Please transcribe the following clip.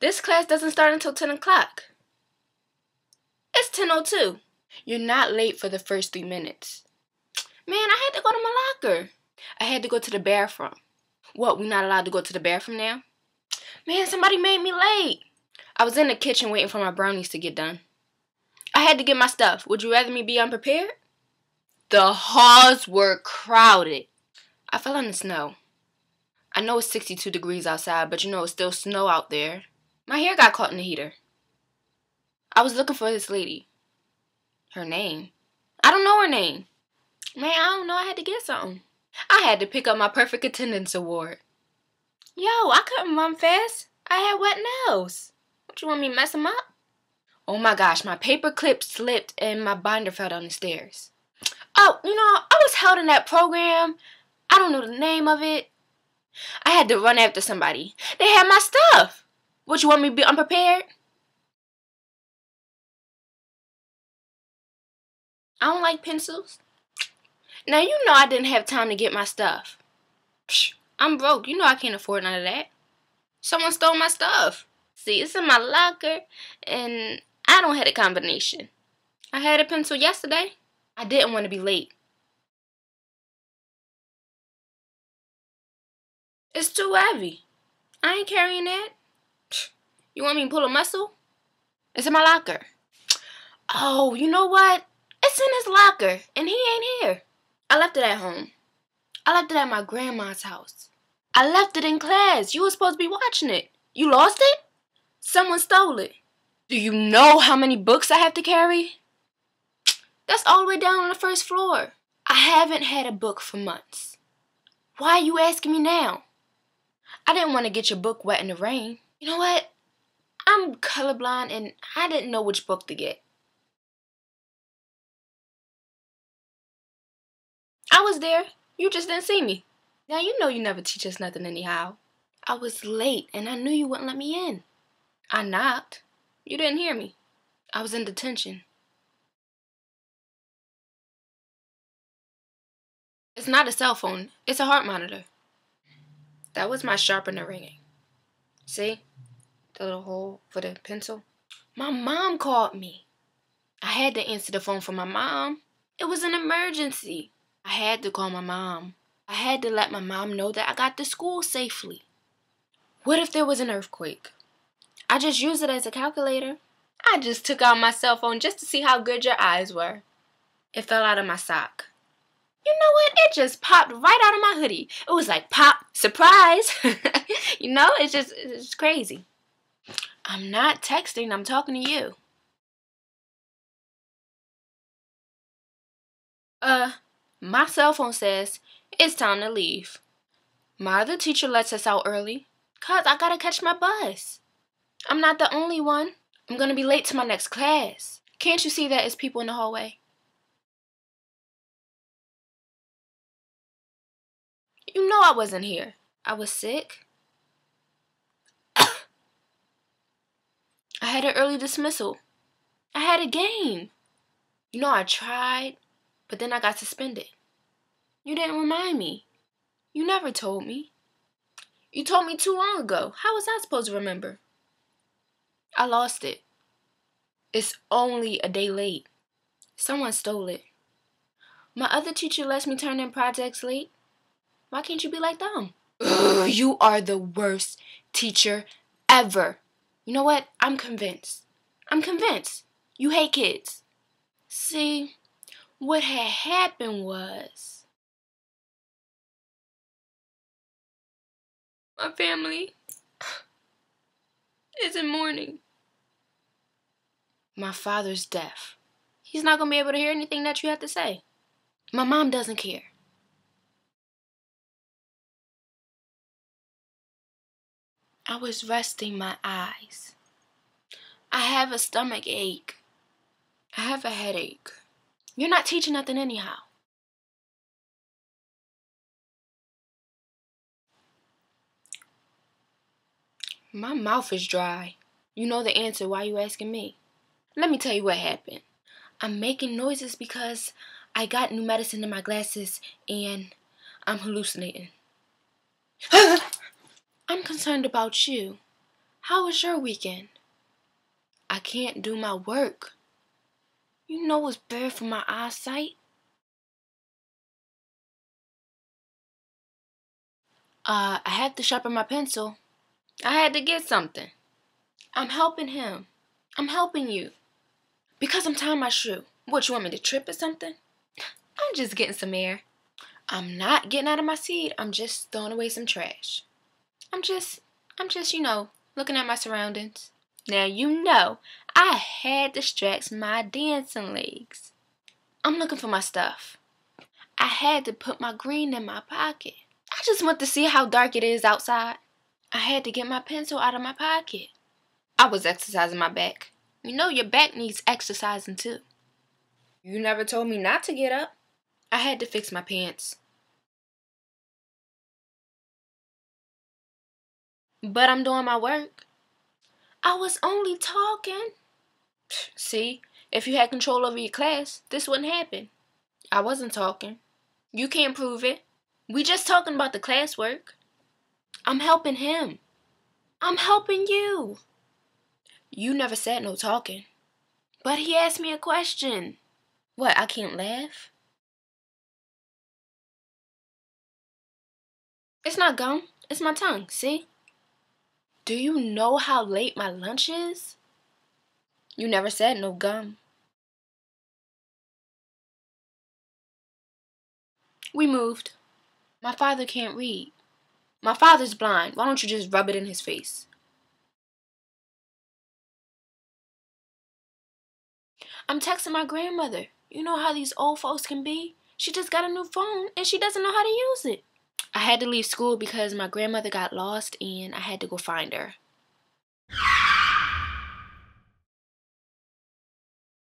This class doesn't start until 10 o'clock. It's 10:02. You're not late for the first 3 minutes. Man, I had to go to my locker. I had to go to the bathroom. What, we not allowed to go to the bathroom now? Man, somebody made me late. I was in the kitchen waiting for my brownies to get done. I had to get my stuff. Would you rather me be unprepared? The halls were crowded. I fell in the snow. I know it's 62 degrees outside, but you know it's still snow out there. My hair got caught in the heater. I was looking for this lady. Her name? I don't know her name. Man, I don't know. I had to get something. I had to pick up my perfect attendance award. Yo, I couldn't run fast. I had wet nails. What, you want me to mess them up? Oh my gosh, my paper clip slipped and my binder fell down the stairs. Oh, you know, I was held in that program. I don't know the name of it. I had to run after somebody. They had my stuff. What, you want me to be unprepared? I don't like pencils. Now, you know I didn't have time to get my stuff. Psh, I'm broke. You know I can't afford none of that. Someone stole my stuff. See, it's in my locker, and I don't have a combination. I had a pencil yesterday. I didn't want to be late. It's too heavy. I ain't carrying that. Psh, you want me to pull a muscle? It's in my locker. Oh, you know what? It's in his locker, and he ain't here. I left it at home. I left it at my grandma's house. I left it in class. You were supposed to be watching it. You lost it? Someone stole it. Do you know how many books I have to carry? That's all the way down on the first floor. I haven't had a book for months. Why are you asking me now? I didn't want to get your book wet in the rain. You know what? I'm colorblind and I didn't know which book to get. I was there. You just didn't see me. Now you know you never teach us nothing anyhow. I was late and I knew you wouldn't let me in. I knocked. You didn't hear me. I was in detention. It's not a cell phone. It's a heart monitor. That was my sharpener ringing. See? The little hole for the pencil. My mom called me. I had to answer the phone for my mom. It was an emergency. I had to call my mom. I had to let my mom know that I got to school safely. What if there was an earthquake? I just used it as a calculator. I just took out my cell phone just to see how good your eyes were. It fell out of my sock. You know what? It just popped right out of my hoodie. It was like, pop, surprise. You know, it's crazy. I'm not texting, I'm talking to you. My cell phone says it's time to leave. My other teacher lets us out early, 'cause I gotta catch my bus. I'm not the only one. I'm gonna be late to my next class. Can't you see that it's people in the hallway? You know I wasn't here. I was sick. I had an early dismissal. I had a game. You know I tried, but then I got suspended. You didn't remind me. You never told me. You told me too long ago. How was I supposed to remember? I lost it. It's only a day late. Someone stole it. My other teacher lets me turn in projects late. Why can't you be like them? Ugh, you are the worst teacher ever. You know what? I'm convinced. I'm convinced. You hate kids. See, what had happened was my family is in mourning. My father's deaf. He's not going to be able to hear anything that you have to say. My mom doesn't care. I was resting my eyes. I have a stomach ache. I have a headache. You're not teaching nothing anyhow. My mouth is dry. You know the answer. Why are you asking me? Let me tell you what happened. I'm making noises because I got new medicine in my glasses and I'm hallucinating. I'm concerned about you. How was your weekend? I can't do my work. You know it's bad for my eyesight. I had to sharpen my pencil. I had to get something. I'm helping him. I'm helping you. Because I'm tying my shoe. What, you want me to trip or something? I'm just getting some air. I'm not getting out of my seat. I'm just throwing away some trash. I'm just, looking at my surroundings. Now you know, I had to stretch my dancing legs. I'm looking for my stuff. I had to put my green in my pocket. I just want to see how dark it is outside. I had to get my pencil out of my pocket. I was exercising my back. You know your back needs exercising too. You never told me not to get up. I had to fix my pants. But I'm doing my work. I was only talking. See, if you had control over your class, this wouldn't happen. I wasn't talking. You can't prove it. We just talking about the classwork. I'm helping him. I'm helping you. You never said no talking. But he asked me a question. What, I can't laugh? It's not gum. It's my tongue, see? Do you know how late my lunch is? You never said no gum. We moved. My father can't read. My father's blind. Why don't you just rub it in his face? I'm texting my grandmother. You know how these old folks can be? She just got a new phone and she doesn't know how to use it. I had to leave school because my grandmother got lost and I had to go find her.